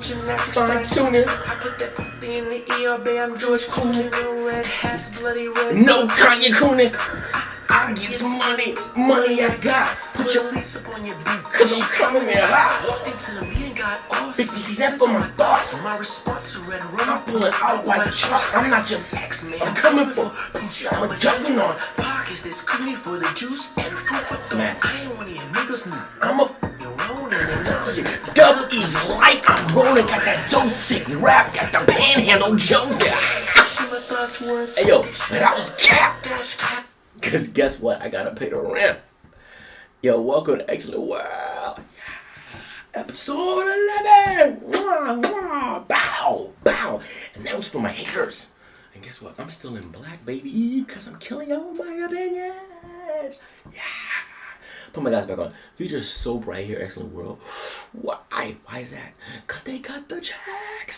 gymnastics, fine tuning. I put that puppy in the ER, babe, I'm George Clooney. No red hats, bloody red. No Kanye Cooning. I get some money I got. Put your lease up on your beat, cause I'm coming in hot. Walked into the meeting, got all 50 cents on my thoughts. My response to red rum, I'm pulling out white truck. I'm not your ex, man. I'm coming for Poochie, I'm a jumping on pockets that's creamy for the juice and food for thought. I ain't one of your niggas, I'm a rolling and knowledge. Double E's like I'm rolling. Got that dope sick rap, got the panhandle jump. Hey yo, that was cap. Cause guess what? I gotta pay the rent. Yo, welcome to Xcellent World. Episode 11. Bow, bow. And that was for my haters. And guess what? I'm still in black, baby, cause I'm killing all my opinions. Yeah. Put my guys back on. Future's so bright here, Xcellent World. Why? Why is that? Cause they cut the check.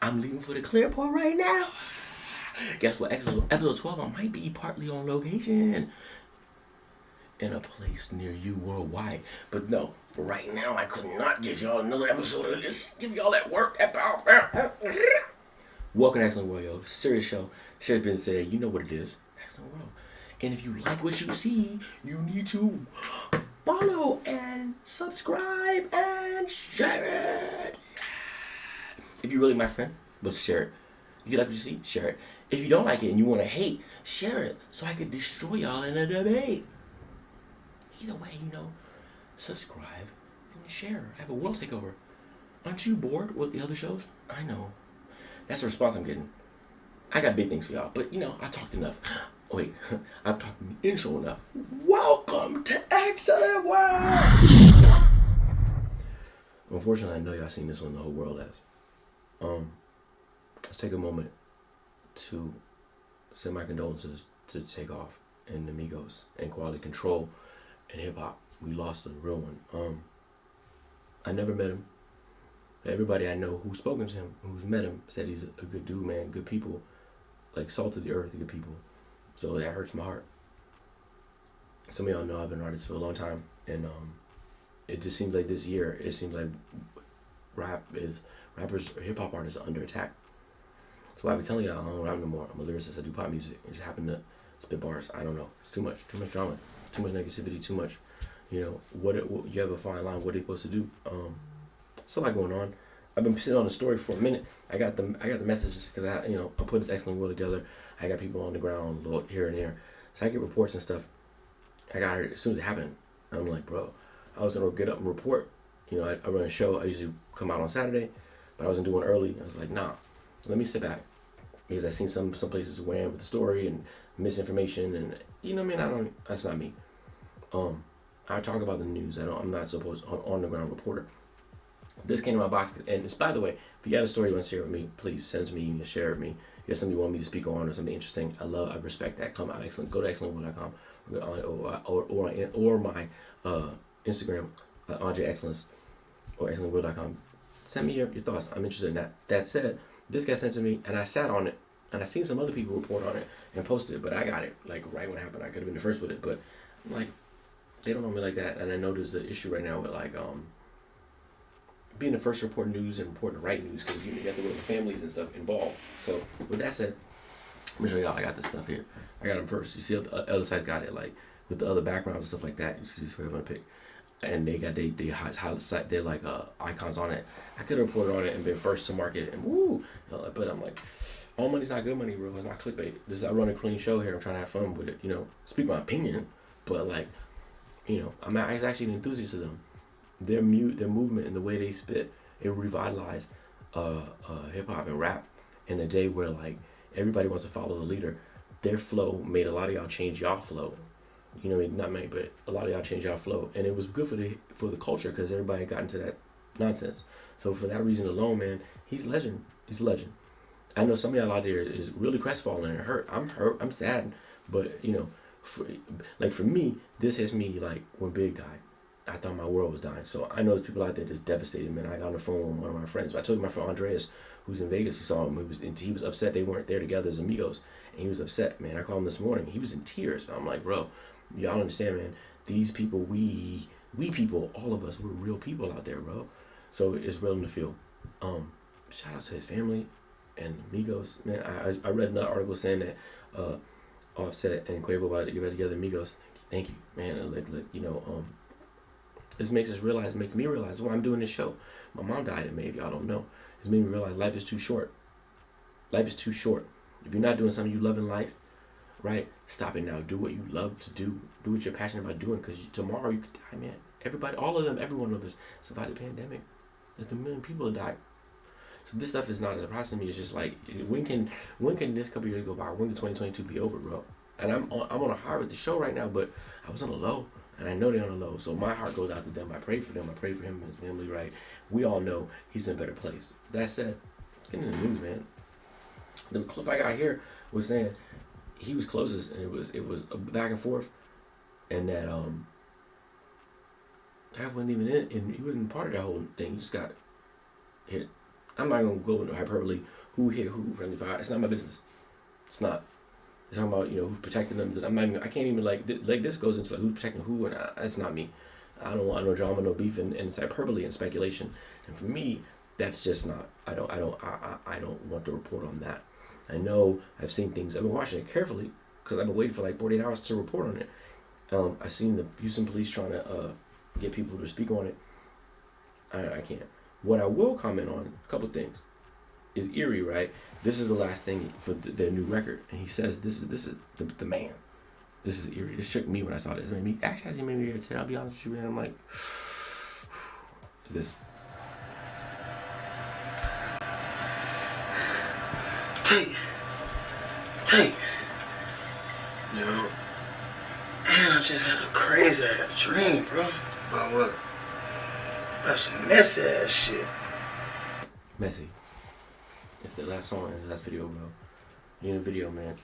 I'm leaving for the Clearport right now. Guess what? Episode 12, I might be partly on location in a place near you worldwide. But no, for right now, I could not give y'all another episode of this. Give y'all that work, that power. Welcome to Xcellent World, yo. Serious show. Serious business today. You know what it is. Xcellent World. And if you like what you see, you need to follow and subscribe and share it. If you're really my friend, let's share it. If you like what you see, share it. If you don't like it and you want to hate, share it so I can destroy y'all in a debate. Either way, subscribe and share. I have a world takeover. Aren't you bored with the other shows? I know. That's the response I'm getting. I got big things for y'all, but I talked enough. Wait, I've talked in the intro enough. Welcome to Xcellent World! Unfortunately, I know y'all seen this one, the whole world has. Let's take a moment to send my condolences to Takeoff and the Migos and Quality Control and hip hop. We lost a real one. I never met him. Everybody I know who's spoken to him, who's met him, said he's a good dude, man, good people, like salt of the earth, good people. So that hurts my heart. Some of y'all know I've been an artist for a long time, and it just seems like this year, it seems like rappers, hip hop artists are under attack. That's why I've been telling y'all I don't rap no more. I'm a lyricist. I do pop music. I just happen to spit bars. I don't know. It's too much drama, too much negativity, too much. You have a fine line. What are they supposed to do? It's a lot going on. I've been sitting on the story for a minute. I got the messages because I'm putting this Xcellent World together. I got people on the ground here and there, so I get reports and stuff. I got it as soon as it happened. I'm like, bro, I was gonna get up and report. I run a show. I usually come out on Saturday, but I wasn't doing early. I was like, nah, let me sit back because I seen some places ran with the story and misinformation, and that's not me. I talk about the news. I'm not supposed on the ground reporter. This came to my box, and it's, by the way, if you got a story you want to share with me, please send it to me and share it with me. If you got something you want me to speak on or something interesting, I respect that. Come out, Xcellent. Go to xcellentworld.com or my Instagram, Andre Xcellence, or xcellentworld.com. Send me your thoughts. I'm interested in that. That said, this got sent to me, and I sat on it, and I seen some other people report on it and post it, but I got it like right when it happened. I could have been the first with it, but I'm like, they don't know me like that, and I know there's the issue right now with being the first to report news and reporting the right news because you got the families and stuff involved. So with that said, let me show y'all. I got this stuff here. I got them first. You see, the other sites got it like with the other backgrounds and stuff like that. You see, what I'm gonna pick, and they got they highlight they're like icons on it. I could have reported on it and been first to market and woo, but I'm like, all money's not good money, bro. It's not clickbait. I run a clean show here. I'm trying to have fun with it. Speak my opinion, but I'm actually an enthusiast of them. Their movement and the way they spit, it revitalized hip hop and rap in a day where everybody wants to follow the leader. Their flow made a lot of y'all change y'all flow. Not many, but a lot of y'all changed y'all flow, and it was good for the culture because everybody got into that nonsense. So for that reason alone, man, he's legend. He's a legend. I know some of y'all out there is really crestfallen and hurt. I'm sad, but for me, this hits me like when Big died. I thought my world was dying. So I know there's people out there that's devastated, man. I got on the phone with one of my friends. I told my friend Andreas, who's in Vegas, who saw him. He was upset they weren't there together as amigos. And he was upset, man. I called him this morning. He was in tears. I'm like, bro, y'all understand, man. These people we we people, all of us, we're real people out there, bro. So it's real in the field. Shout out to his family and Migos. Man, I read another article saying that Offset and Quavo about to get together. Migos, thank you, man. Like this makes me realize why I'm doing this show. My mom died in May, if y'all don't know. It's made me realize life is too short. Life is too short. If you're not doing something you love in life, right, stop it now. Do what you love to do. Do what you're passionate about doing, because tomorrow you could die, man. Everybody, all of them, every one of us survived the pandemic. There's a million people that died. So this stuff is not a surprise to me. It's just like, when can this couple years go by? When can 2022 be over, bro? And I'm on a high with the show right now, but I was on a low, and I know they're on a low. So my heart goes out to them. I pray for them. I pray for him and his family, right? We all know he's in a better place. That said, let's get into the news, man. The clip I got here was saying he was closest, and it was a back and forth, and that wasn't even in it, and he wasn't part of that whole thing. He just got hit. I'm not gonna go into hyperbole. Who hit who? Friendly fire. It's not my business. It's not. It's talking about who's protecting them. I can't even like this goes into like who's protecting who, and it's not me. I don't want no drama, no beef, and it's hyperbole and speculation. And for me, that's just not. I don't want to report on that. I know I've seen things. I've been watching it carefully because I've been waiting for like 48 hours to report on it. I've seen the Houston police trying to get people to speak on it. I can't. What I will comment on, a couple things, is Erie, right? This is the last thing for their new record, and he says this is the man. This is Erie. This shook me when I saw this. It made me irritated. I'll be honest with you, man. I'm like, this. Tank. Yo. Man, I just had a crazy ass dream, bro. About what? About some messy ass shit. Messy. It's the last song in the last video, bro. In the video, man.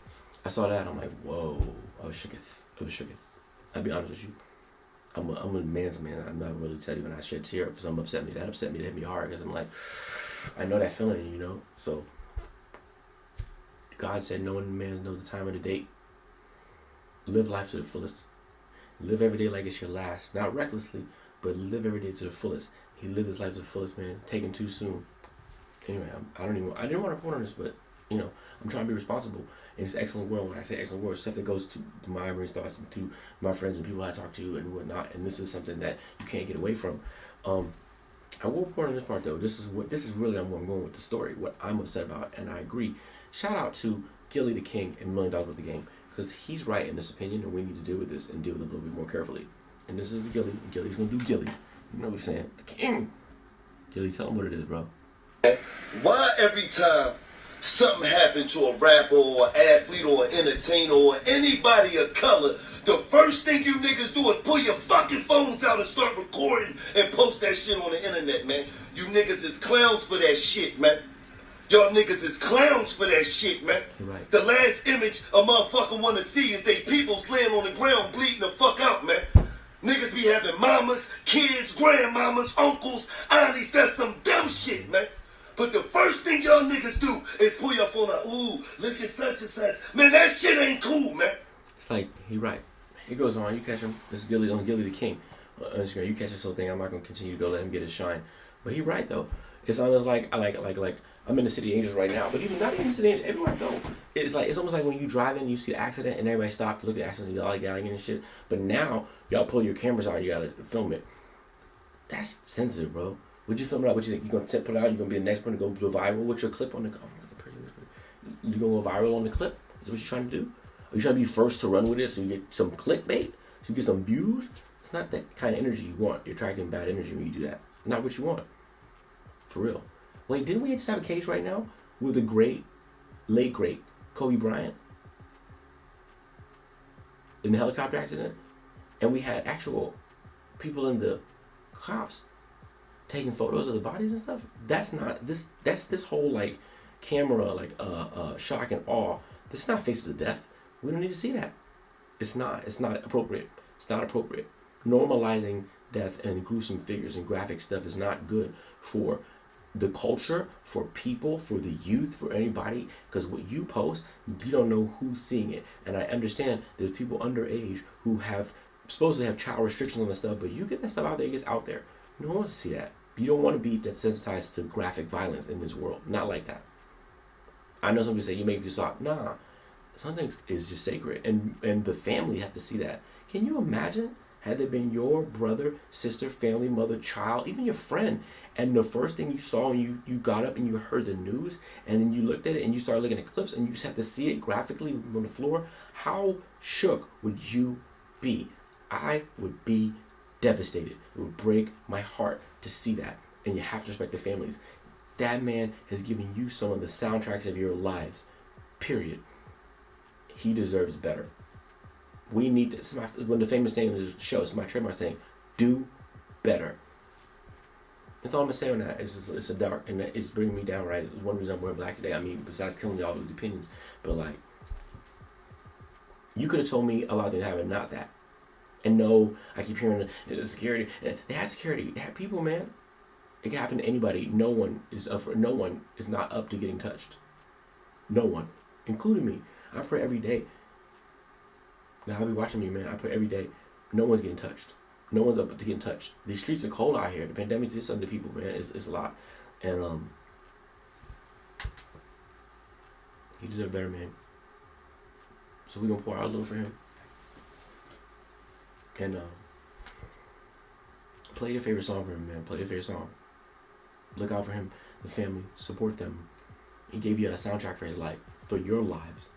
I saw that, I'm like, whoa. I was shooketh. I'll be honest with you. I'm a man's man. I'm not really telling you when I shed tear if something upset me. That upset me. That hit me hard because I'm like, I know that feeling, So God said no one man knows the time of the date. Live life to the fullest. Live every day like it's your last. Not recklessly, but live every day to the fullest. He lived his life to the fullest, man. Taken too soon. Anyway, I didn't want to report on this, but I'm trying to be responsible. And it's Xcellent World. When I say Xcellent World, stuff that goes to my brain thoughts and to my friends and people I talk to and whatnot. And this is something that you can't get away from. I will report on this part though. This is really where I'm going with the story. What I'm upset about, and I agree. Shout out to Gilly the King and $1 Million with the Game, because he's right in this opinion, and we need to deal with this and deal with it a little bit more carefully. And this is Gilly. Gilly's gonna do Gilly. You know what I'm saying? The King. Gilly, tell him what it is, bro. Why every time something happened to a rapper or an athlete or an entertainer or anybody of color, the first thing you niggas do is pull your fucking phones out and start recording and post that shit on the internet, man? You niggas is clowns for that shit, man. Y'all niggas is clowns for that shit, man. Right. The last image a motherfucker wanna see is they peoples laying on the ground bleeding the fuck out, man. Niggas be having mamas, kids, grandmamas, uncles, aunties. That's some dumb shit, man. But the first thing y'all niggas do is pull your phone out. Ooh, look at such and such. Man, that shit ain't cool, man. It's like, he right. He goes on, you catch him. This is Gilly on Gilly the King. On Instagram, you catch this whole thing. I'm not going to continue to go let him get his shine. But he right, though. It's almost like, I'm in the City of Angels right now. But even not even the City of Angels, everywhere I go. It's almost like when you drive in, you see the accident, and everybody stop to look at the accident, y'all like yelling and shit. But now, y'all pull your cameras out, you got to film it. That's sensitive, bro. Would you film it out? What you think? You gonna put it out? You gonna be the next one to go viral with your clip on the? You gonna go viral on the clip? Is that what you trying to do? Are you trying to be first to run with it so you get some clickbait? So you get some views? It's not that kind of energy you want. You're attracting bad energy when you do that. Not what you want. For real. Wait, didn't we just have a case right now with the late great Kobe Bryant in the helicopter accident, and we had actual people in the cops taking photos of the bodies and stuff? That's not this. That's this whole like camera shock and awe. This is not faces of death. We don't need to see that. It's not appropriate. It's not appropriate. Normalizing death and gruesome figures and graphic stuff is not good for the culture, for people, for the youth, for anybody. Because what you post, you don't know who's seeing it. And I understand there's people underage who have supposed to have child restrictions on that stuff, but you get that stuff out there, it gets out there. No one wants to see that. You don't want to be desensitized to graphic violence in this world. Not like that. I know somebody say you make people stop. Nah, something is just sacred, and the family have to see that. Can you imagine had there been your brother, sister, family, mother, child, even your friend, and the first thing you saw when you got up and you heard the news, and then you looked at it and you started looking at clips and you just had to see it graphically on the floor? How shook would you be? I would be devastated. It would break my heart to see that. And you have to respect the families. That man has given you some of the soundtracks of your lives. Period. He deserves better. We need to, when the famous saying in the show, it's my trademark saying, do better. That's all I'm gonna say on that. It's a dark, and it's bringing me down, right? It's one reason I'm wearing black today. I mean, besides killing y'all with opinions, but like, you could have told me a lot of things happen, not that. And no, I keep hearing the security. They had security. They had people, man. It can happen to anybody. No one is not up to getting touched. No one, including me. I pray every day. Now I'll be watching me, man. I pray every day. No one's getting touched. No one's up to getting touched. These streets are cold out here. The pandemic is something to people, man. It's a lot, and he deserves better, man. So we're gonna pour out a little for him. And play your favorite song for him, man. Play your favorite song. Look out for him, the family, support them. He gave you a soundtrack for his life, for your lives.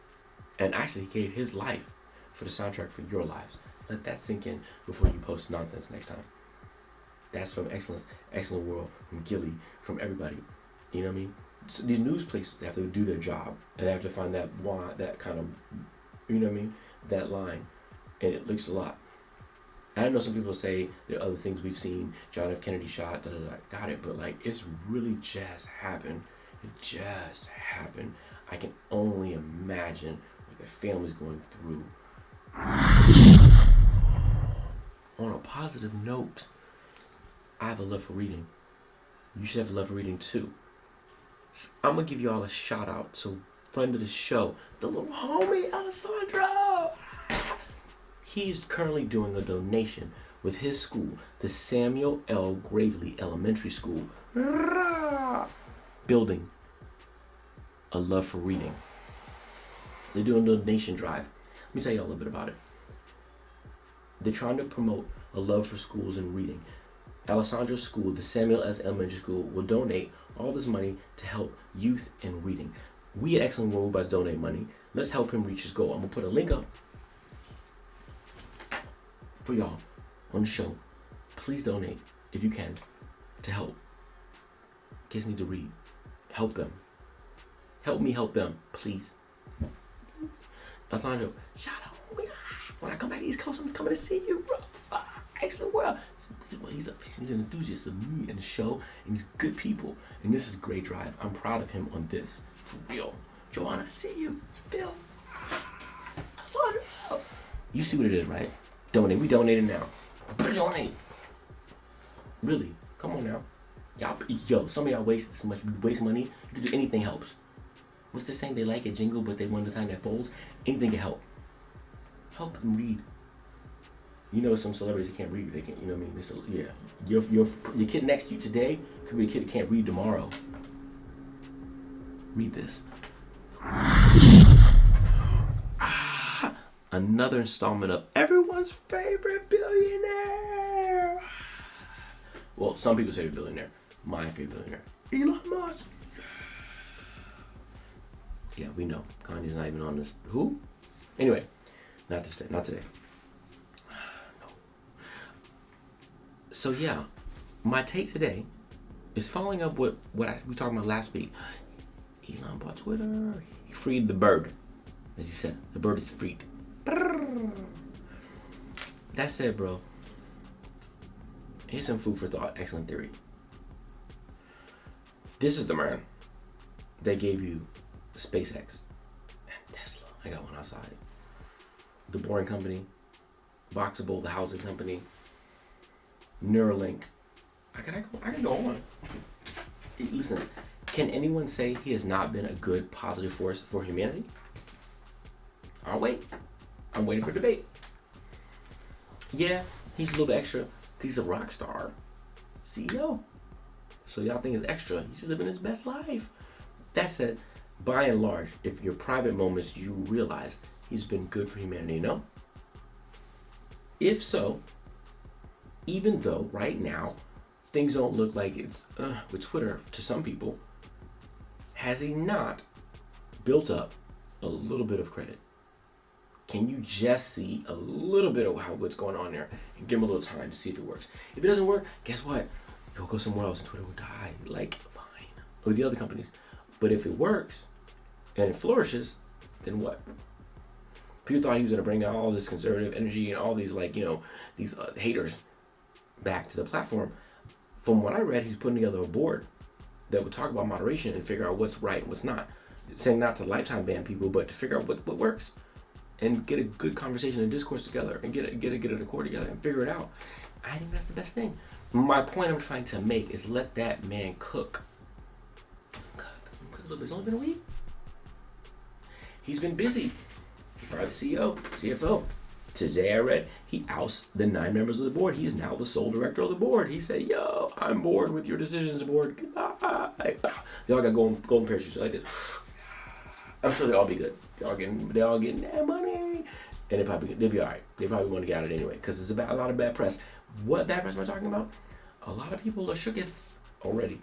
And actually, he gave his life for the soundtrack for your lives. Let that sink in before you post nonsense next time. That's from Xcellence, Xcellent World, from Gilly, from everybody. You know what I mean? So these news places, they have to do their job. And they have to find that kind of, you know what I mean? That line. And it looks a lot. I know some people say there are other things we've seen. John F. Kennedy shot, got it. But like, it's really just happened. It just happened. I can only imagine what the family's going through. On a positive note, I have a love for reading. You should have a love for reading too. So I'm going to give you all a shout out to friend of the show, the little homie, Alessandro. He's currently doing a donation with his school, the Samuel L. Gravely Elementary School, building a love for reading. They're doing a donation drive. Let me tell you a little bit about it. They're trying to promote a love for schools and reading. Alessandro's school, the Samuel S. Elementary School, will donate all this money to help youth in reading. We at Xcellent World are about to donate money. Let's help him reach his goal. I'm going to put a link up for y'all on the show. Please donate if you can to help. Kids need to read. Help them. Help me help them, please. Alessandro, shout out. When I come back to East Coast, I'm just coming to see you, bro. Xcellent World. He's an enthusiast of me and the show, and he's good people. And this is a great drive. I'm proud of him on this. For real. Joanna, I see you. Bill. Alessandro. You see what it is, right? Donate. We donated now. Donate. Really. Come on now. Yo, some of y'all waste so much. Waste money. You can do anything helps. What's the saying? They like a jingle, but they want the time that folds. Anything can help. Help them read. You know, some celebrities that can't read. They can't. You know what I mean? Your kid next to you today could be a kid that can't read tomorrow. Read this. Another installment of everyone's favorite billionaire. Well, some people's favorite billionaire. My favorite billionaire. Elon Musk. Yeah, we know. Kanye's not even on this. Who? Anyway, not today. No. So yeah, my take today is following up with what we talked about last week. Elon bought Twitter. He freed the bird. As you said, the bird is freed. That said, bro, here's some food for thought. Excellent theory. This is the man that gave you SpaceX and Tesla. I got one outside. The Boring Company, Boxable, the housing company, Neuralink. I can go on. Listen, can anyone say he has not been a good, positive force for humanity? I'm waiting for debate. Yeah, he's a little bit extra. He's a rock star, CEO. So y'all think it's extra. He's living his best life. That said, by and large, if your private moments you realize he's been good for humanity, you know? If so, even though right now things don't look like it's with Twitter to some people, has he not built up a little bit of credit? Can you just see a little bit of what's going on there and give him a little time to see if it works? If it doesn't work, guess what? You'll go somewhere else and Twitter will die. Like, fine. With the other companies. But if it works and it flourishes, then what? People thought he was going to bring out all this conservative energy and all these, like, you know, these haters back to the platform. From what I read, he's putting together a board that would talk about moderation and figure out what's right and what's not. Saying not to lifetime ban people, but to figure out what works. And get a good conversation and discourse together and get an accord together and figure it out. I think that's the best thing. My point I'm trying to make is let that man cook. It's only been a week. He's been busy. He fired the CEO, CFO. Today I read he ousts the 9 members of the board. He is now the sole director of the board. He said, yo, I'm bored with your decisions, board. Goodbye. They all got golden parachutes like this. I'm sure they'll all be good. They're all getting that money. And they'll be all right. They probably want to get out of it anyway because it's a lot of bad press. What bad press am I talking about? A lot of people are shooketh already.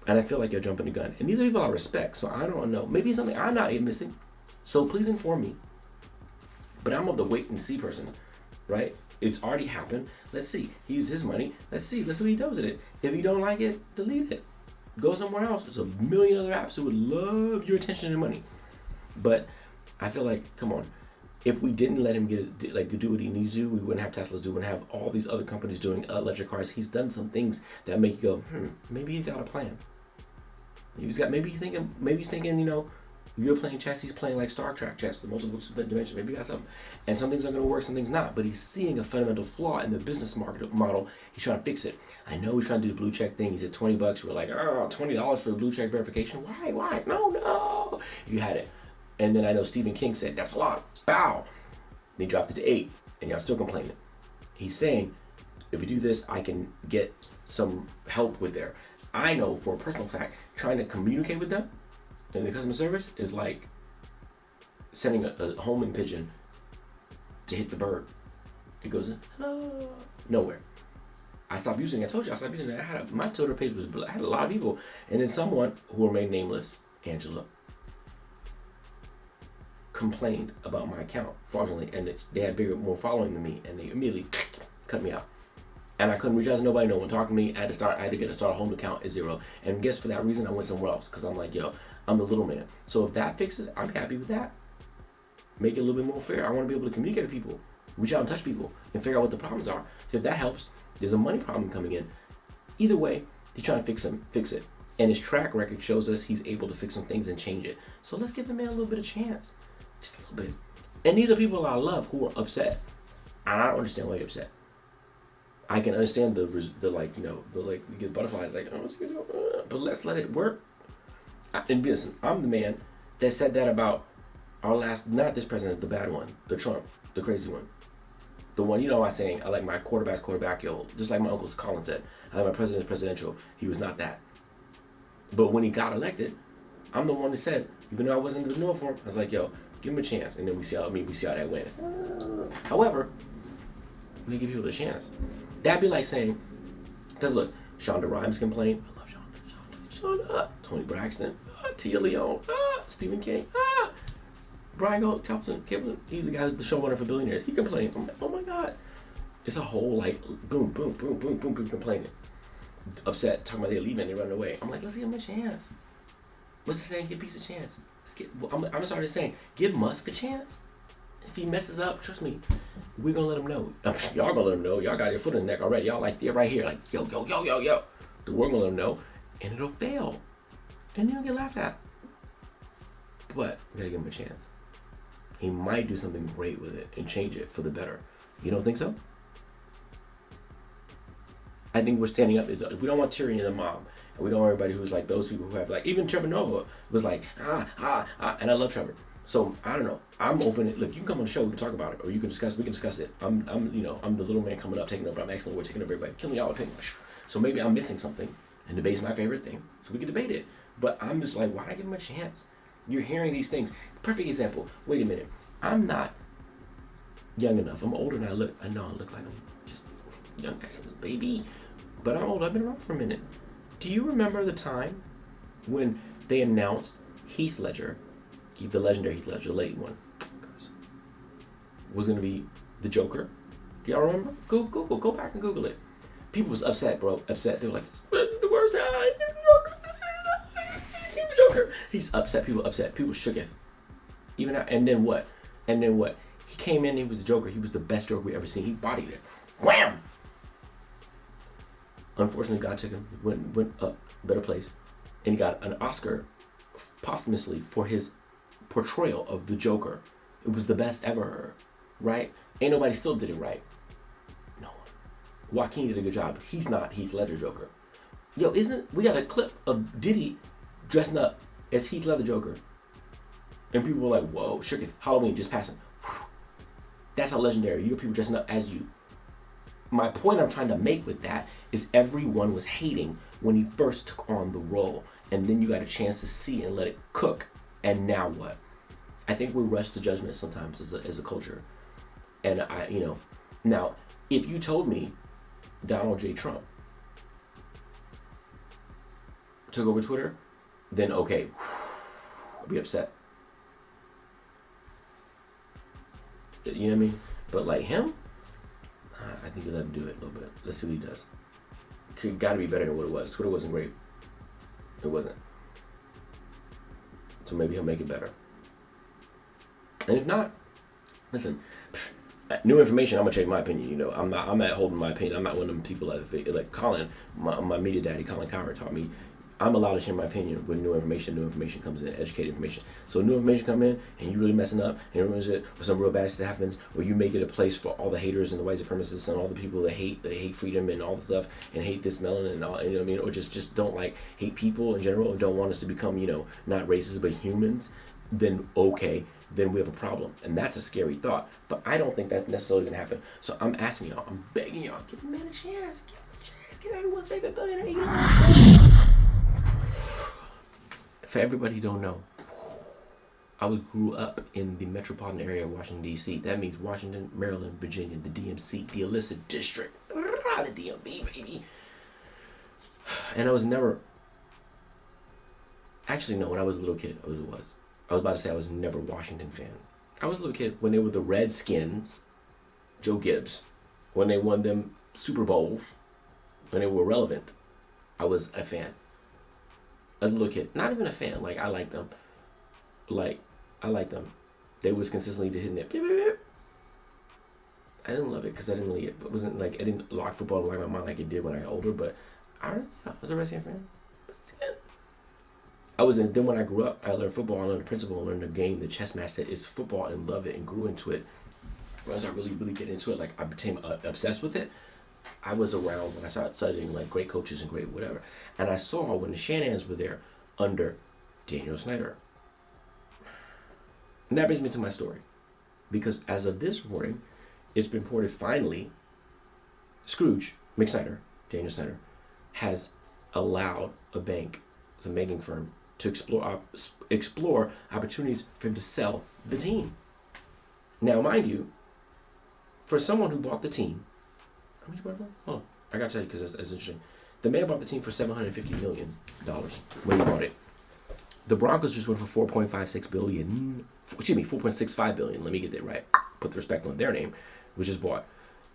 And I feel like you're jumping the gun. And these are people I respect, so I don't know. Maybe it's something I'm not even missing. So please inform me. But I'm of the wait and see person, right? It's already happened. Let's see. He used his money. Let's see what he does with it. If you don't like it, delete it. Go somewhere else. There's a million other apps who would love your attention and money. But I feel like, come on. If we didn't let him do what he needs to, we wouldn't have Teslas do. We wouldn't have all these other companies doing electric cars. He's done some things that make you go, maybe he's got a plan. Maybe he's thinking, you know, you're playing chess, he's playing like Star Trek chess, the multiple dimensions. Maybe he got something. And some things are going to work, some things not. But he's seeing a fundamental flaw in the business model. He's trying to fix it. I know he's trying to do the blue check thing. He said $20. We're like, $20 for the blue check verification. Why? No. You had it. And then I know Stephen King said, that's a lot. Bow. They dropped it to 8. And y'all still complaining. He's saying, if we do this, I can get some help with there. I know for a personal fact, trying to communicate with them in the customer service is like sending a homing pigeon to hit the bird. It goes in, nowhere. I stopped using it. I told you I stopped using it. My Twitter page I had a lot of people. And then someone who remained nameless, Angela, complained about my account fraudulently, and they had more following than me, and they immediately cut me out. And I couldn't reach out to nobody. No one talked to me. I had to start a home account at 0. And guess for that reason, I went somewhere else because I'm like, yo, I'm the little man. So if that fixes, I'm happy with that. Make it a little bit more fair. I want to be able to communicate with people, reach out and touch people, and figure out what the problems are. So if that helps, there's a money problem coming in. Either way, he's trying to fix it. And his track record shows us he's able to fix some things and change it. So let's give the man a little bit of chance. Just a little bit. And these are people I love who are upset. I don't understand why you're upset. I can understand the you get butterflies like, but let's let it work. And listen, I'm the man that said that about our last, not this president, the bad one, the Trump, the crazy one. The one, I was saying, I like my quarterback, yo, just like my Uncle Colin said, I like my president's presidential. He was not that. But when he got elected, I'm the one that said, even though I wasn't in the know for him, I was like, yo, give him a chance. And then we see how that went. However, we give people a chance. That'd be like saying, because look, Shonda Rhimes complained. I love Shonda. Tony Braxton. Tia Leone. Stephen King. Brian Kipling. He's the guy, the showrunner for Billionaires. He complained. I'm like, oh my God. It's a whole like boom, boom, boom, boom, boom, boom, complaining. Upset, talking about they're leaving, they're running away. I'm like, let's give him a chance. What's the saying? Give peace a chance. I'm sorry to say, give Musk a chance. If he messes up, trust me, we're gonna let him know. Y'all gonna let him know. Y'all got your foot in his neck already. Y'all like, they're right here, like, yo. The world gonna let him know, and it'll fail. And you'll get laughed at. But we gotta give him a chance. He might do something great with it and change it for the better. You don't think so? I think we're standing up. We don't want tyranny in the mob. And we don't want everybody who's like those people who have like, even Trevor Noah was like, and I love Trevor. So I don't know. I'm open. Look, you can come on the show. We can talk about it, or you can discuss. We can discuss it. I'm the little man coming up, taking over. I'm Xcellent World, taking over everybody. Killing y'all. So maybe I'm missing something, and debate's my favorite thing. So we can debate it. But I'm just like, why not give him a chance? You're hearing these things. Perfect example. Wait a minute. I'm not young enough. I'm older than I look. I know I look like I'm just young Xcellent baby, but I'm old. I've been around for a minute. Do you remember the time when they announced Heath Ledger, the legendary Heath Ledger, the late one, was going to be the Joker? Do y'all remember? Go back and Google it. People was upset, bro. Upset. They were like, the worst guy. The Joker. He's upset. People upset. People shooketh. Even now, and then what? He came in. He was the Joker. He was the best Joker we ever seen. He bodied it. Wham! Unfortunately, God took him. Went up better place, and he got an Oscar posthumously for his portrayal of the Joker. It was the best ever, right? Ain't nobody still did it right. No one. Joaquin did a good job. He's not Heath Ledger Joker. Yo, we got a clip of Diddy dressing up as Heath Ledger Joker, and people were like, "Whoa, shooketh." Halloween just passing. That's how legendary. You got people dressing up as you. My point I'm trying to make with that is everyone was hating when he first took on the role, and then you got a chance to see and let it cook. And now what? I think we rush to judgment sometimes as a culture. And now if you told me Donald J. Trump took over Twitter, then okay, I'd be upset. You know what I mean? But like him, I think you let him do it a little bit. Let's see what he does. It got to be better than what it was. Twitter wasn't great. It wasn't. So maybe he'll make it better. And if not, listen, new information, I'm gonna change my opinion. I'm not holding my opinion. I'm not one of them people like Colin, my media daddy, Colin Coward taught me. I'm allowed to share my opinion with new information. New information comes in, educated information. So new information come in, and you really messing up, and it ruins it, or some real bad shit happens, or you make it a place for all the haters and the white supremacists and all the people that hate freedom and all the stuff, and hate this melanin and all, you know what I mean, or just don't hate people in general, and don't want us to become, not racist but humans. Then okay, then we have a problem, and that's a scary thought. But I don't think that's necessarily gonna happen. So I'm asking y'all, I'm begging y'all, give a man a chance, give everyone's favorite billionaire. For everybody who don't know, I grew up in the metropolitan area of Washington, D.C. That means Washington, Maryland, Virginia, the DMC, the illicit district, the DMV, baby. And I was never, actually no, when I was a little kid, I was about to say I was never a Washington fan. I was a little kid when they were the Redskins, Joe Gibbs, when they won them Super Bowls, when they were relevant, I was a fan. A little kid, not even a fan. Like I liked them. They was consistently hitting it. Beep, beep, beep. I didn't love it because I didn't really. It wasn't like I didn't like football like my mind like it did when I got older. But I was a Redskins fan. Then when I grew up, I learned football. I learned the principle. I learned the game, the chess match that is football, and loved it and grew into it. Once I really, really get into it, like I became obsessed with it. I was around when I started studying like great coaches and great whatever. And I saw when the Shanahan's were there under Daniel Snyder. And that brings me to my story. Because as of this reporting, it's been reported finally, Scrooge McSnyder, Daniel Snyder, has allowed a banking firm, to explore opportunities for him to sell the team. Now, mind you, for someone who bought the team, how much you bought it for? Oh, I gotta tell you because that's interesting. The man bought the team for $750 million when he bought it. The Broncos just went for $4.56 billion. Excuse me, $4.65 billion. Let me get that right. Put the respect on their name, which is bought.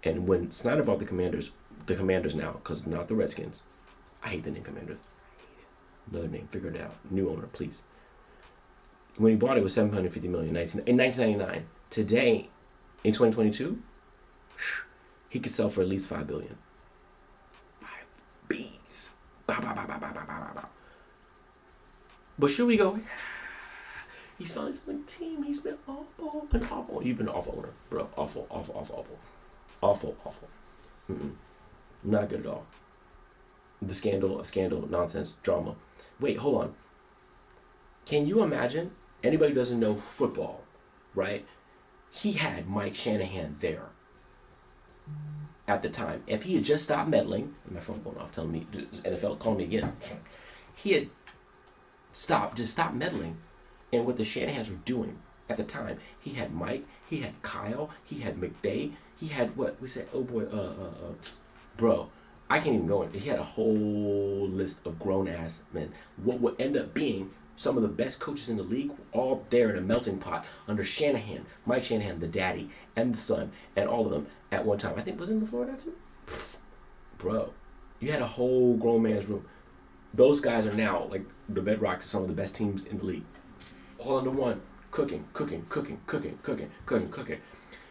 And when Snyder bought the Commanders now, because not the Redskins. I hate the name Commanders. Another name, figure it out. New owner, please. When he bought it, it was $750 million in 1999. Today, in 2022, he could sell for at least $5 billion. 5 B's. Bow, bow, bow, bow, bow, bow, bow, bow. But should we go? He's finally selling the team. He's been awful. You've been an awful owner, bro. Awful. Not good at all. The scandal, nonsense, drama. Wait, hold on. Can you imagine Anybody who doesn't know football, right? He had Mike Shanahan there at the time. If he had just stopped meddling, and my phone going off telling me, NFL calling me again, he had just stopped meddling in what the Shanahans were doing at the time. He had Mike, he had Kyle, he had McVay, he had what we said, oh boy, bro, I can't even go in. He had a whole list of grown ass men. What would end up being some of the best coaches in the league, all there in a melting pot under Shanahan, Mike Shanahan, the daddy, and the son, and all of them at one time. I think was in the Florida too. Bro, you had a whole grown man's room. Those guys are now like the bedrock to some of the best teams in the league. All under one, cooking.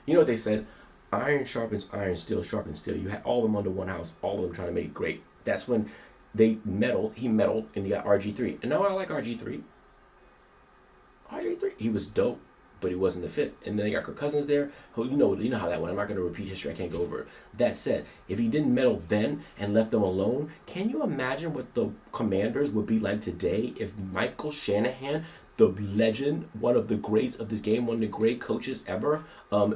You know what they said? Iron sharpens iron, steel sharpens steel. You had all of them under one house, all of them trying to make it great. That's when he meddled, and you got RG3. And now I like RG3. He was dope, but he wasn't the fit. And then you got Kirk Cousins there. You know how that went. I'm not going to repeat history. I can't go over it. That said, if he didn't meddle then and left them alone, can you imagine what the Commanders would be like today if Michael Shanahan, the legend, one of the greats of this game, one of the great coaches ever,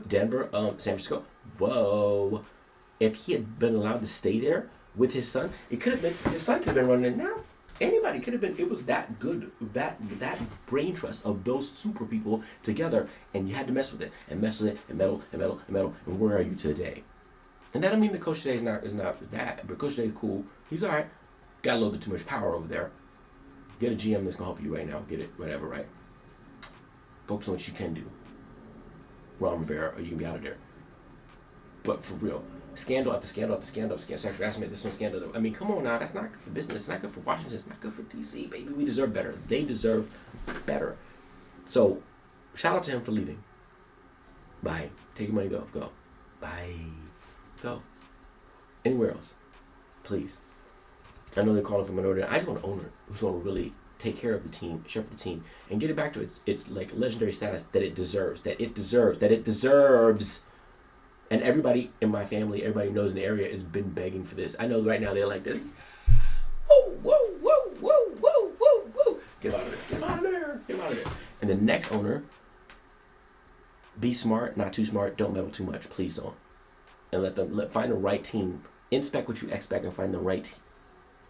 Denver, San Francisco, whoa, if he had been allowed to stay there with his son, his son could have been running it now. Anybody could have been. It was that good, that brain trust of those super people together, and you had to mess with it and meddle. And where are you today? And that don't mean the coach today is not bad, but coach today is cool. He's all right. Got a little bit too much power over there. Get a GM that's gonna help you right now. Get it, whatever, right? Focus on what you can do. Ron Rivera, or you can be out of there. But for real, scandal after scandal after scandal, sexual harassment, this one scandal. I mean, come on now, that's not good for business. It's not good for Washington. It's not good for DC, baby. We deserve better. They deserve better. So, shout out to him for leaving. Bye. Take your money, go. Bye. Go. Anywhere else, please. I know they're calling for minority. I just want an owner who's going to really take care of the team, shepherd the team, and get it back to its like legendary status that it deserves. And everybody in my family, everybody who knows in the area has been begging for this. I know right now they're like this. Oh, whoa. Get out of there. And the next owner, be smart, not too smart, don't meddle too much. Please don't. And find the right team. Inspect what you expect and find the right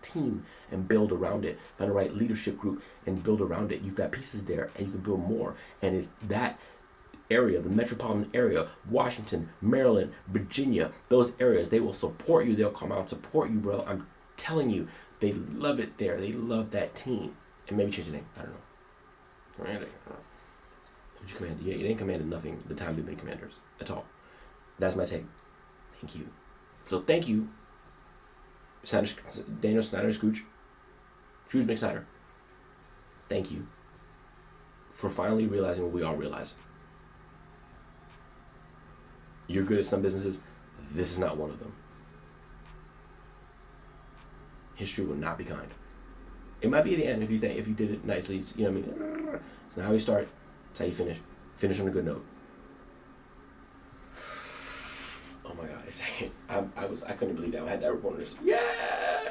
team and build around it. Find the right leadership group and build around it. You've got pieces there and you can build more. And it's that area, the metropolitan area, Washington, Maryland, Virginia, those areas, they will support you. They'll come out and support you, bro. I'm telling you, they love it there. They love that team. And maybe change the name. I don't know. Commanding. Did you command? You didn't command nothing the time they've been commanders at all. That's my take. Thank you. So thank you, Daniel Snyder, Scrooge McSnyder. Thank you for finally realizing what we all realize. You're good at some businesses. This is not one of them. History will not be kind. It might be the end if you did it nicely. You know what I mean? It's not how you start. It's how you finish. Finish on a good note. Oh my God! I couldn't believe that. I had that report on this. Yeah!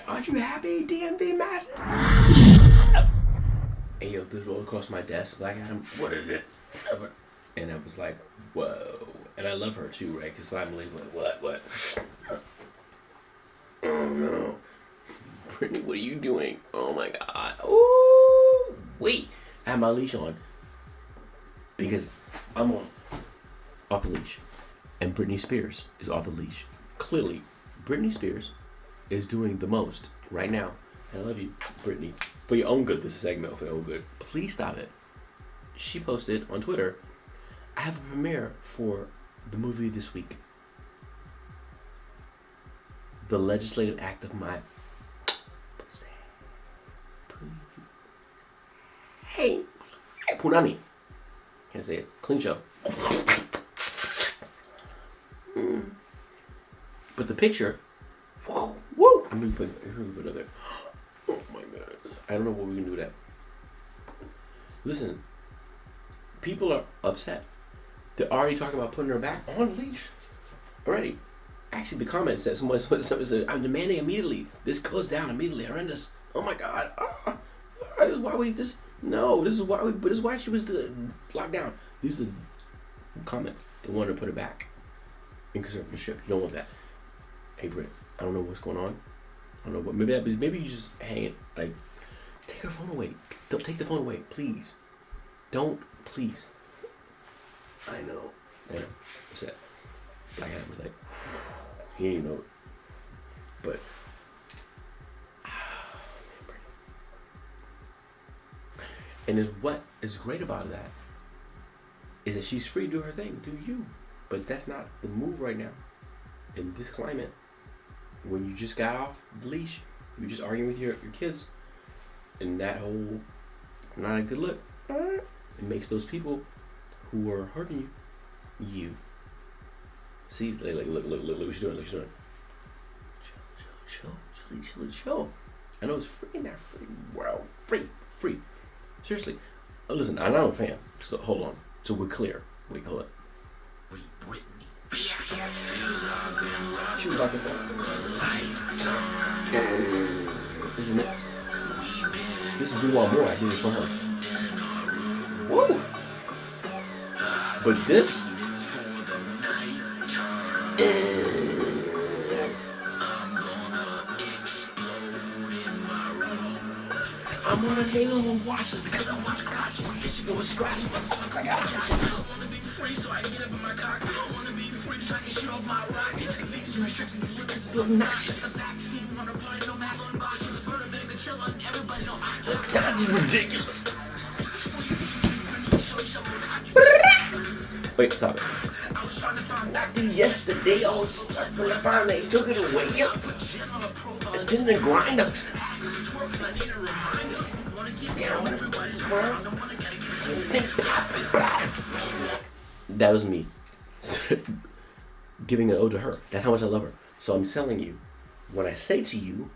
Aren't you happy, DMV Master? Hey yo, this rolled across my desk. Black Adam. What is it? And I was like, whoa. And I love her too, right? Because I'm like, what? Oh no. Brittany, what are you doing? Oh my God. Ooh, wait. I have my leash on. Because I'm off the leash. And Britney Spears is off the leash. Clearly, Britney Spears is doing the most right now. I love you, Britney. For your own good, this is a segment for your own good. Please stop it. She posted on Twitter, I have a premiere for the movie this week. The legislative act of my pussy. Hey, Punani. Can't say it. Clean show. But the picture, whoa! I'm gonna put another. Oh my God! I don't know what we're gonna do with that. Listen, people are upset. They're already talking about putting her back on leash. Already. Actually, the comment said someone said, "I'm demanding immediately. This goes down immediately. Horrendous. Oh my God! This is why we just No, this is why she was locked down. These are the comments. They wanted to put her back in conservatorship. You don't want that. Hey, Britt, I don't know what's going on. I don't know what. Maybe you just hang it. Like, take her phone away. Don't take the phone away, please. Don't, please. I know. Damn. What's that? Black Adam was like, he didn't even know it. But and what is great about that is that she's free to do her thing, do you. But that's not the move right now. In this climate, when you just got off the leash, you're just arguing with your kids, and that whole not a good look. It makes those people who are hurting you. See, like look what she's doing. Look what she's doing. Chill. I know it's free, not free. Wow, free. Seriously. Oh, listen, I'm not a fan. So hold on. So we're clear. Wait, hold up. Free Britney. She was talking about. Isn't it? This is We Want More. I did it for her. Woo! But this. I'm on a halo and watch this because I watch God's wish. You know, scratch my fuck. I got you. I wanna be free, so I get up in my cock. I wanna be free, so I can shoot off my rocket. Leaves you restricted, you look at this little noxious. A vaccine, wanna party, no mask on boxes. Burn a big chiller, and everybody know I got it. That is ridiculous. Wait, stop it. I was trying to find that yesterday. I was trying to find they took it away. And didn't it grind up? That was me giving an ode to her. That's how much I love her. So I'm telling you, when I say to you,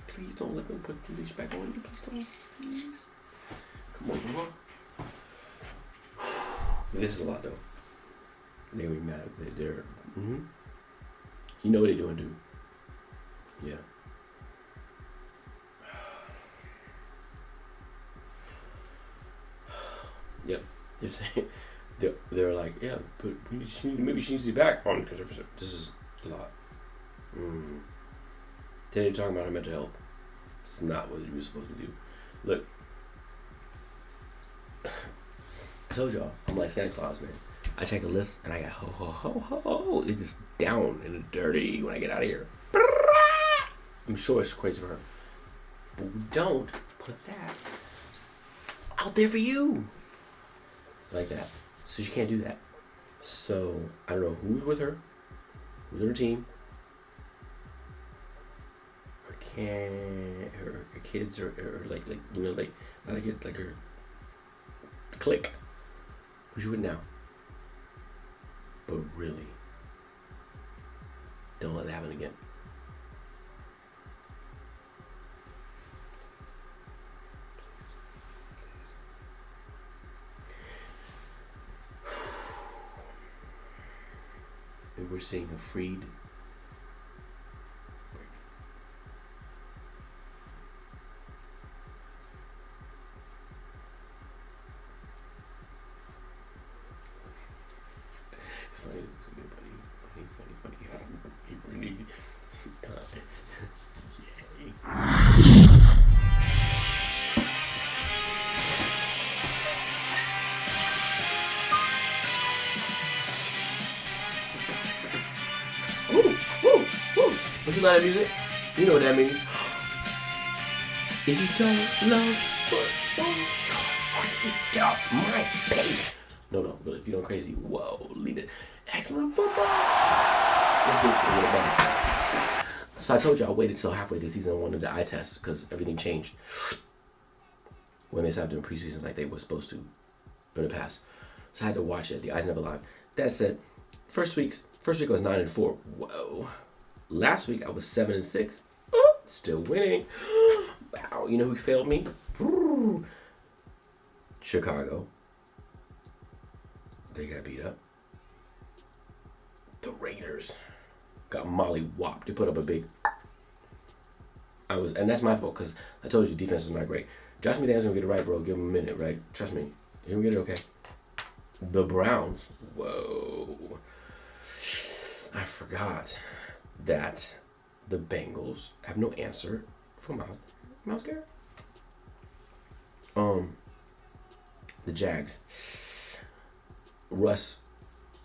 please don't let them put the leash back on you. Please don't. Please. Come on. This is a lot though. They're gonna be mad. They're You know what they're doing, dude. Yeah. Yep. They're saying they're like, yeah, but maybe she needs to be back on conservatorship. This is a lot. They're talking about her mental health. It's not what you're supposed to do. Look, I told y'all, I'm like Santa Claus, man. I check a list and I got ho. It's just down in the dirty when I get out of here. I'm sure it's crazy for her. But we don't put that out there for you. Like that. So she can't do that. So I don't know who's with her, who's on her team. Her kids or like you know, like not her kids, like her clique. Who's you with now? But really, don't let that happen again. Please. And we're seeing a freed Don't you love that music? You know what that means. If you don't love football, get off my page. No, but if you don't crazy, whoa, leave it. Excellent football. Let's get to it better. So I told you I waited till halfway this season. I wanted the eye test because everything changed when they stopped doing preseason like they were supposed to in the past. So I had to watch it. The eyes never lied. That said, first week I was 9-4. Whoa. Last week I was 7-6. Still winning. Wow. You know who failed me? Chicago. They got beat up. The Raiders got molly-whopped. They put up a big And that's my fault because I told you defense was not great. Josh McDaniels gonna get it right, bro. Give him a minute, right? Trust me, he'll get it okay. The Browns, whoa! I forgot that the Bengals have no answer for Myles Garrett. The Jags, Russ.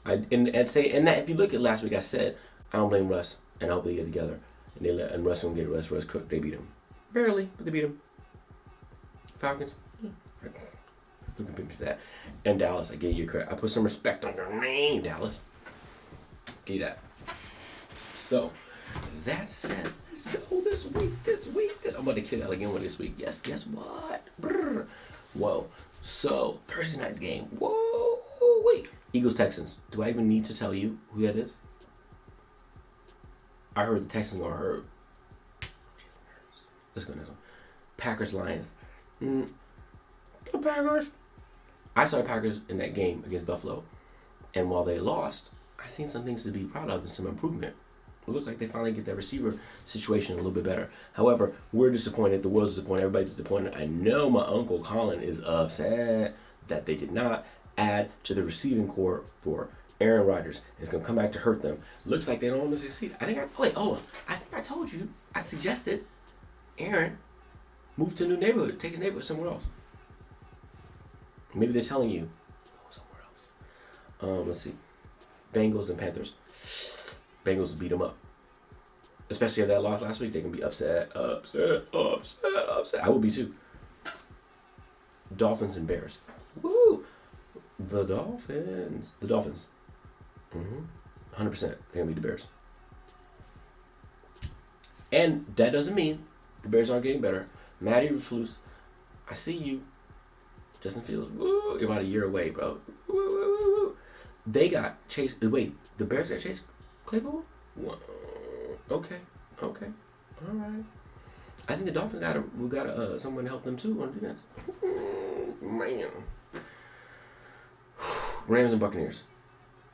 And that if you look at last week, I said I don't blame Russ, and I hope they get together. And Russ gonna get Russ cooked. They beat him barely, but they beat him. Falcons. Looking picture that. And Dallas, I gave you credit. I put some respect on your name, Dallas. Give you that. So, that said, let's go this week. I'm about to kill that again with this week. Yes, guess what? Brr. Whoa. So, Thursday night's game. Whoa. Wait. Eagles, Texans. Do I even need to tell you who that is? I heard the Texans are hurt. Let's go next one. Packers, Lions. The Packers. I saw the Packers in that game against Buffalo. And while they lost, I seen some things to be proud of and some improvement. It looks like they finally get their receiver situation a little bit better. However, we're disappointed. The world's disappointed. Everybody's disappointed. I know my Uncle Colin is upset that they did not add to the receiving core for Aaron Rodgers. It's going to come back to hurt them. Looks like they don't want to succeed. I think I told you. I suggested Aaron move to a new neighborhood. Take his neighborhood somewhere else. Maybe they're telling you, go somewhere else. Let's see. Bengals and Panthers. Bengals beat them up. Especially if that loss last week, they can be upset. I will be too. Dolphins and Bears. Woo! The Dolphins. 100%. They're going to beat the Bears. And that doesn't mean the Bears aren't getting better. Matty Reflus, I see you. Justin Fields, woo! You're about a year away, bro. Woo! They got Chase. Wait, the Bears got Chase Claypool? Whoa. Okay. All right. I think the Dolphins got someone to help them too on defense. Man. Rams and Buccaneers.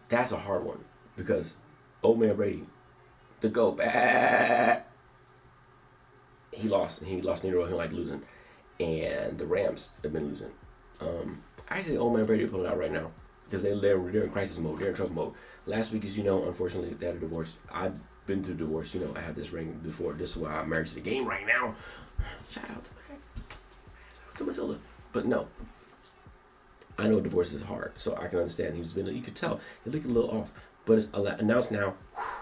That's a hard one because old man Brady, the go back. He lost in a row. He liked losing, and the Rams have been losing. Actually, old man Brady will pull it out right now because they're in crisis mode. They're in trouble mode. Last week, as you know, unfortunately, they had a divorce. I've been through divorce. You know, I had this ring before. This is why I'm married to the game right now. Shout out to Matilda. But no, I know divorce is hard, so I can understand. You could tell he looked a little off, but it's announced now.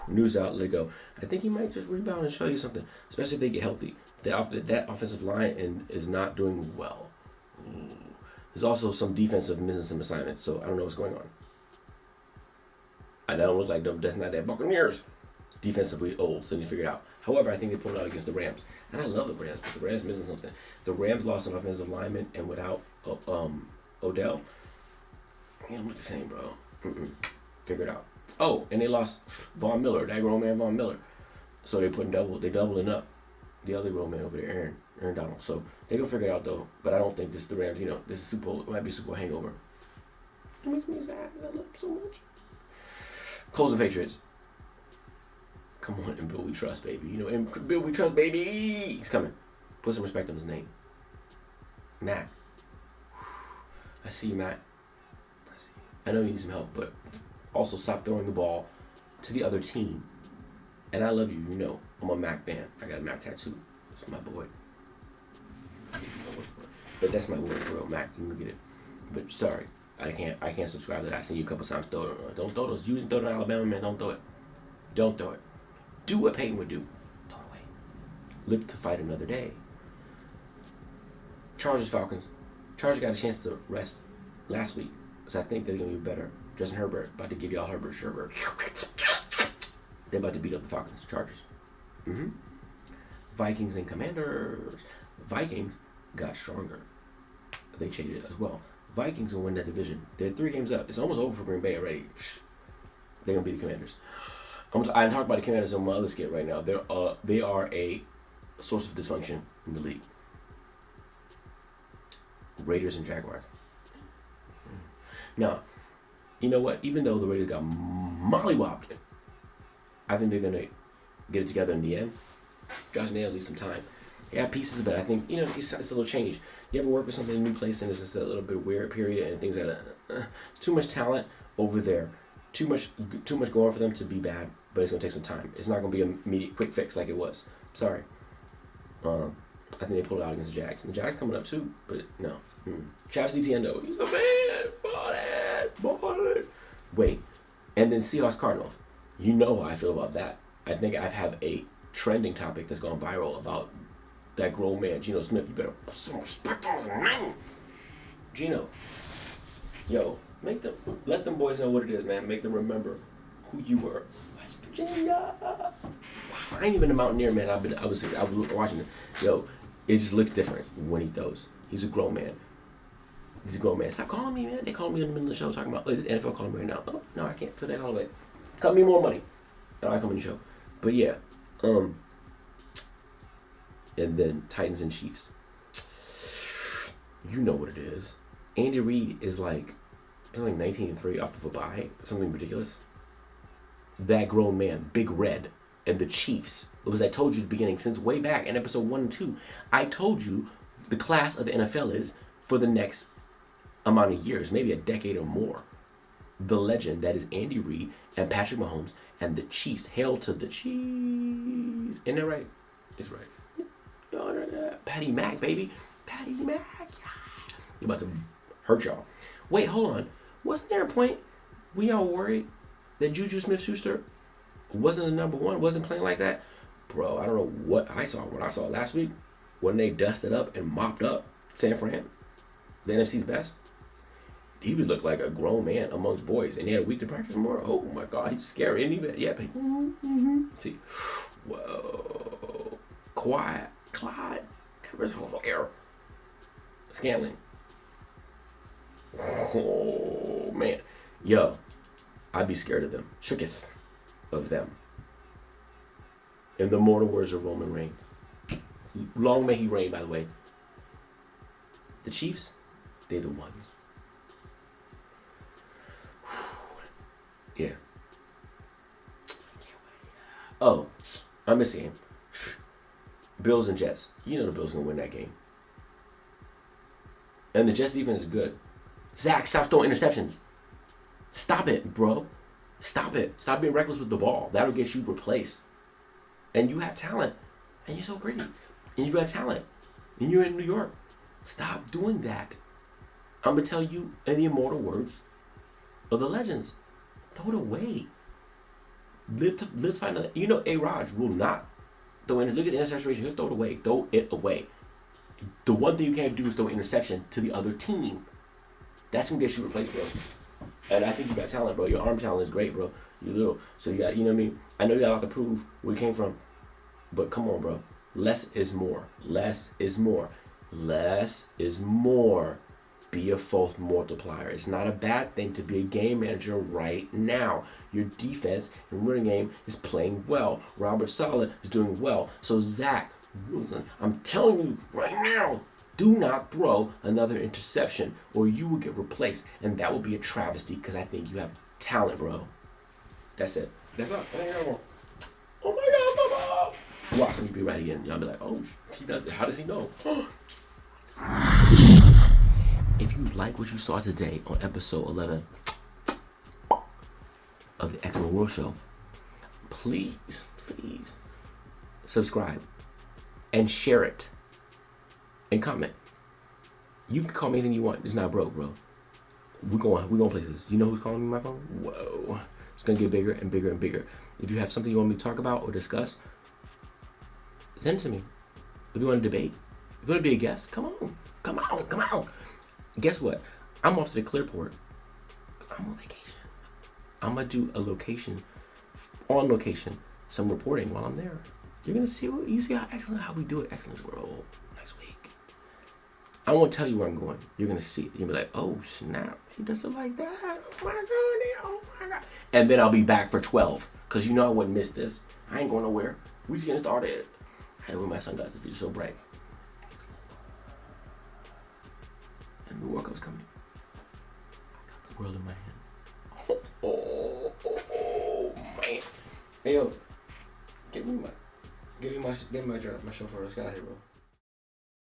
News out, let it go. I think he might just rebound and show you something, especially if they get healthy. That offensive line is not doing well. There's also some defensive missing some assignments, so I don't know what's going on. I don't look like them. That's not that Buccaneers. Defensively old, so you figure it out. However, I think they pulled it out against the Rams, and I love the Rams, but the Rams missing something. The Rams lost an offensive lineman, and without Odell, he don't look the same, bro. Figure it out. Oh, and they lost Von Miller, that grown man Von Miller. So they doubling up the other grown man over there, Aaron Donald. So they gonna figure it out though. But I don't think this is the Rams. You know, this is Super Bowl. It might be a Super Bowl hangover. It makes me sad. I love them so much. Colts and Patriots. Come on, and Bill we trust, baby. You know, in Bill we trust, baby. He's coming. Put some respect on his name. Matt. I see you, Matt. I know you need some help, but also stop throwing the ball to the other team. And I love you, you know. I'm a Mac fan. I got a Mac tattoo. It's my boy. But that's my boy for real, Mac. You can get it. But sorry, I can't subscribe to that. I seen you a couple times throw it. Don't throw those. You didn't throw it to Alabama, man. Don't throw it. Don't throw it. Do what Peyton would do. Throw it away. Live to fight another day. Chargers, Falcons. Chargers got a chance to rest last week. So I think they're going to be better. Justin Herbert, about to give y'all Herbert. They're about to beat up the Falcons, Chargers. Vikings and Commanders. Vikings got stronger. They cheated as well. Vikings will win that division. They're 3 games up. It's almost over for Green Bay already. They're going to beat the Commanders. I talk about the Commanders on my other skit right now. They are a source of dysfunction in the league. Raiders and Jaguars. Now, you know what? Even though the Raiders got mollywopped, I think they're going to get it together in the end. Josh Nails needs some time. Yeah, pieces, but I think, it's a little change. You ever work with something in a new place and it's just a little bit weird period and things like that. Too much talent over there. Too much going for them to be bad, but it's going to take some time. It's not going to be an immediate quick fix like it was. Sorry. I think they pulled it out against the Jags. And the Jags coming up too, but no. Travis Etienne, though. He's a man. Bought it. Wait. And then Seahawks Cardinals. You know how I feel about that. I think I have a trending topic that's gone viral about that grown man, Geno Smith. You better put some respect on his name. Geno. Yo, let them boys know what it is, man. Make them remember who you were. West Virginia. I ain't even a Mountaineer, man. I was watching it. Yo, it just looks different when he throws. He's a grown man. Stop calling me, man. They call me in the middle of the show talking about, this NFL calling me right now. Oh, no, I can't put that call away. Cut me more money. No, I come in the show. But yeah, and then Titans and Chiefs. You know what it is. Andy Reid is like 19-3 off of a bye, something ridiculous. That grown man, Big Red, and the Chiefs. It was I told you at the beginning, since way back in episode 1 and 2, I told you the class of the NFL is for the next amount of years, maybe a decade or more. The legend that is Andy Reid and Patrick Mahomes and the Chiefs. Hail to the Chiefs. Isn't that right? It's right. Patty Mac, baby. Patty Mac. You're about to hurt y'all. Wait, hold on. Wasn't there a point when y'all worried that Juju Smith-Schuster wasn't the number one, wasn't playing like that? Bro, I don't know what I saw. What I saw last week, when they dusted up and mopped up San Fran, the NFC's best, he would look like a grown man amongst boys, and he had a week to practice more. Oh my God, he's scary, isn't he? Yeah, but see, whoa, quiet, Clyde, Edwards-Helaire, Scantling. Oh man, yo, I'd be scared of them, shooketh of them. In the mortal words of Roman Reigns, long may he reign. By the way, the Chiefs, they're the ones. Yeah. Oh, I miss the game. Bills and Jets. You know the Bills gonna win that game. And the Jets defense is good. Zach, stop throwing interceptions. Stop it, bro. Stop it. Stop being reckless with the ball. That'll get you replaced. And you have talent. And you're so pretty. And you got talent. And you're in New York. Stop doing that. I'm gonna tell you in the immortal words of the legends. Throw it away. Live to find another. You know, A-Raj will not throw in. Look at the interception ratio. He'll throw it away. Throw it away. The one thing you can't do is throw an interception to the other team. That's gonna get you replaced, bro. And I think you got talent, bro. Your arm talent is great, bro. You little. So you got, you know what I mean? I know you got a lot to prove where you came from. But come on, bro. Less is more. Less is more. Less is more. Be a force multiplier. It's not a bad thing to be a game manager right now. Your defense and running game is playing well. Robert Saleh is doing well. So Zach Wilson, I'm telling you right now, do not throw another interception or you will get replaced. And that will be a travesty because I think you have talent, bro. That's it. That's all. Oh my God, Papa. Watch me be right again. Y'all be like, oh, he does that. How does he know? If you like what you saw today on episode 11 of the Xcellent World Show, please subscribe and share it and comment. You can call me anything you want. It's not broke, bro. We're going places. You know who's calling me my phone? Whoa. It's going to get bigger and bigger and bigger. If you have something you want me to talk about or discuss, send it to me. If you want to debate, if you want to be a guest, come on. Guess what? I'm off to the Clearport. I'm on vacation. I'm going to do on location, some reporting while I'm there. You're going to see how we do it. Xcellent World next week. I won't tell you where I'm going. You're going to see it. You'll be like, oh, snap. He does it like that. Oh, my God. And then I'll be back for 12. Because you know I wouldn't miss this. I ain't going nowhere. We just getting started. I had to wear my sunglasses if it's so bright. And the World Cup's coming. I got the world in my hand. Oh man. Hey yo, give me my chauffeur. Let's get out of here, bro.